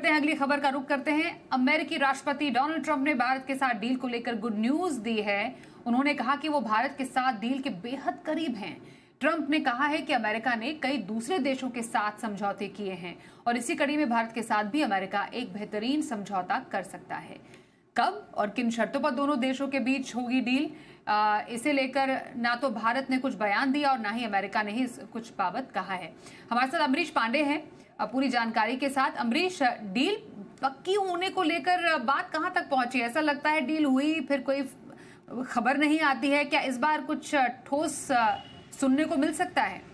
हैं, अगली खबर का रुख करते हैं। अमेरिकी राष्ट्रपति डोनाल्ड ट्रंप ने भारत के साथ डील को लेकर गुड न्यूज दी है। उन्होंने कहा कि वो भारत के साथ डील के बेहद करीब हैं। ट्रंप ने कहा है कि अमेरिका ने कई दूसरे देशों के साथ समझौते किए हैं और इसी कड़ी में भारत के साथ भी अमेरिका एक बेहतरीन समझौता कर सकता है। कब और किन शर्तों पर दोनों देशों के बीच होगी डील, इसे लेकर ना तो भारत ने कुछ बयान दिया और ना ही अमेरिका ने ही कुछ बाबत कहा है। हमारे साथ अमरीश पांडे हैं पूरी जानकारी के साथ। अमरीश, डील पक्की होने को लेकर बात कहां तक पहुंची? ऐसा लगता है डील हुई फिर कोई खबर नहीं आती है। क्या इस बार कुछ ठोस सुनने को मिल सकता है?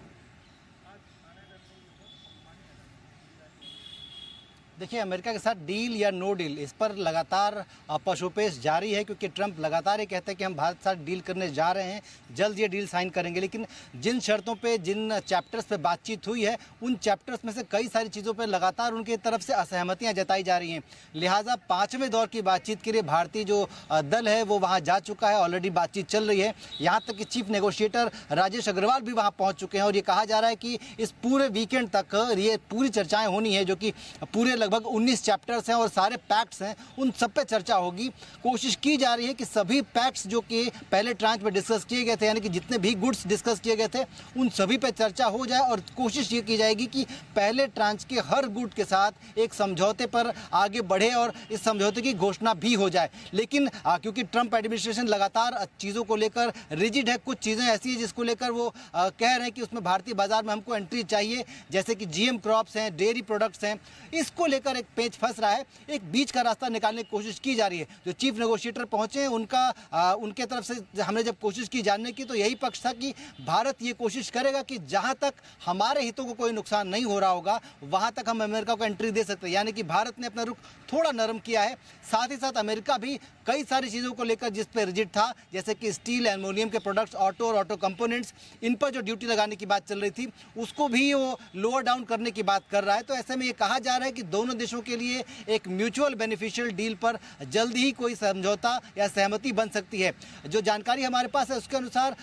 देखिए, अमेरिका के साथ डील या नो डील, इस पर लगातार पशुपेश जारी है, क्योंकि ट्रंप लगातार ये कहते हैं कि हम भारत के साथ डील करने जा रहे हैं, जल्द ये डील साइन करेंगे। लेकिन जिन शर्तों पे, जिन चैप्टर्स पे बातचीत हुई है, उन चैप्टर्स में से कई सारी चीज़ों पे लगातार उनकी तरफ से असहमतियां जताई जा रही हैं। लिहाजा 5वें दौर की बातचीत के लिए भारतीय जो दल है वो वहाँ जा चुका है, ऑलरेडी बातचीत चल रही है। यहाँ तक कि चीफ नेगोशिएटर राजेश अग्रवाल भी वहाँ पहुँच चुके हैं और ये कहा जा रहा है कि इस पूरे वीकेंड तक ये पूरी चर्चाएँ होनी है, जो कि पूरे लगभग 19 चैप्टर्स हैं और सारे पैक्ट्स हैं, उन सब पे चर्चा होगी। कोशिश की जा रही है कि सभी पैक्ट्स जो कि पहले ट्रांच में डिस्कस किए गए थे, यानी कि जितने भी गुड्स डिस्कस किए गए थे, उन सभी पे चर्चा हो जाए और कोशिश ये की जाएगी कि पहले ट्रांच के हर गुड के साथ एक समझौते पर आगे बढ़े और इस समझौते की घोषणा भी हो जाए। लेकिन क्योंकि ट्रंप एडमिनिस्ट्रेशन लगातार चीज़ों को लेकर रिजिड है, कुछ चीज़ें ऐसी हैं जिसको लेकर वो कह रहे हैं कि उसमें भारतीय बाजार में हमको एंट्री चाहिए, जैसे कि GM क्रॉप्स हैं, डेयरी प्रोडक्ट्स हैं, इसको लेकर एक पेच फंस रहा है। एक बीच का रास्ता निकालने की कोशिश की जा रही है। जो चीफ नेगोशिएटर पहुंचे हैं, उनके तरफ से हमने जब कोशिश की जानने की, तो यही पक्ष था कि भारत ये कोशिश करेगा कि जहां तक हमारे हितों को कोई नुकसान नहीं हो रहा होगा, वहां तक हम अमेरिका को एंट्री दे सकते हैं। यानी कि भारत ने अपना रुख थोड़ा नरम किया है। साथ ही साथ अमेरिका भी कई सारी चीज़ों को लेकर जिस पर रिजिड था, जैसे कि स्टील, एल्युमिनियम के प्रोडक्ट्स, ऑटो और ऑटो कंपोनेंट्स, इन पर जो ड्यूटी लगाने की बात चल रही थी, उसको भी वो लोअर डाउन करने की बात कर रहा है। तो ऐसे में ये कहा जा रहा है कि दोनों देशों के लिए एक म्यूचुअल बेनिफिशियल डील पर जल्द ही कोई समझौता या सहमति बन सकती है। जो जानकारी हमारे पास है उसके अनुसार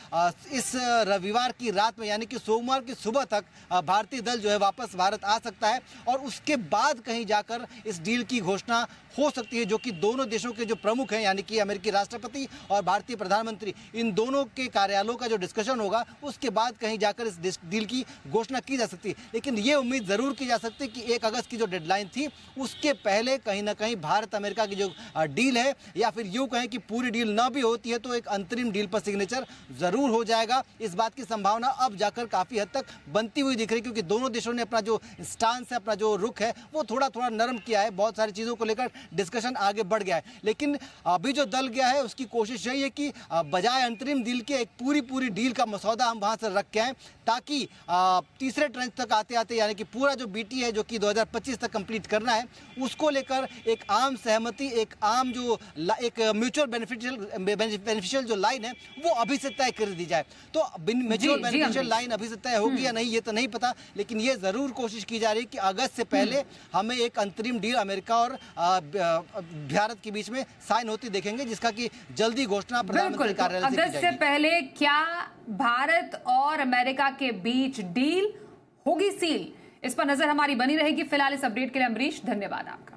इस रविवार की रात में, यानी कि सोमवार की सुबह तक भारतीय दल जो है वापस भारत आ सकता है और उसके बाद कहीं जाकर इस डील की घोषणा हो सकती है, जो कि दोनों देशों के जो प्रमुख हैं, यानी कि अमेरिकी राष्ट्रपति और भारतीय प्रधानमंत्री, इन दोनों के कार्यालयों का जो डिस्कशन होगा, उसके बाद कहीं जाकर इस डील की घोषणा की जा सकती है। लेकिन ये उम्मीद ज़रूर की जा सकती है कि 1 अगस्त की जो डेडलाइन थी, उसके पहले कहीं ना कहीं भारत अमेरिका की जो डील है, या फिर यूँ कहें कि पूरी डील ना भी होती है तो एक अंतरिम डील पर सिग्नेचर ज़रूर हो जाएगा। इस बात की संभावना अब जाकर काफ़ी हद तक बनती हुई दिख रही है, क्योंकि दोनों देशों ने अपना जो स्टांस है, अपना जो रुख है, वो थोड़ा थोड़ा नरम किया है। बहुत सारी चीज़ों को लेकर डिस्कशन आगे बढ़ गया है। लेकिन अभी जो दल गया है उसकी कोशिश यही है कि बजाय अंतरिम डील के एक पूरी डील का मसौदा हम वहाँ से रख के आएँ, ताकि तीसरे ट्रेंच तक आते आते, यानी कि पूरा जो BT है जो कि 2025 तक कंप्लीट करना है, उसको लेकर एक आम सहमति, एक आम जो एक म्यूचुअल बेनिफिशियल जो लाइन है, वो अभी से तय कर दी जाए। तो म्यूचुअल बेनिफिशियल लाइन अभी से तय होगी या नहीं, ये तो नहीं पता, लेकिन ये जरूर कोशिश की जा रही है कि अगस्त से पहले हमें एक अंतरिम डील अमेरिका और भारत के बीच में साइन होती देखेंगे, जिसका कि जल्दी घोषणा प्रधानमंत्री कार्यालय से की जाएगी। अगस्त से पहले क्या भारत और अमेरिका के बीच डील होगी सील? इस पर नजर हमारी बनी रहेगी। फिलहाल इस अपडेट के लिए अमरीश, धन्यवाद आपका।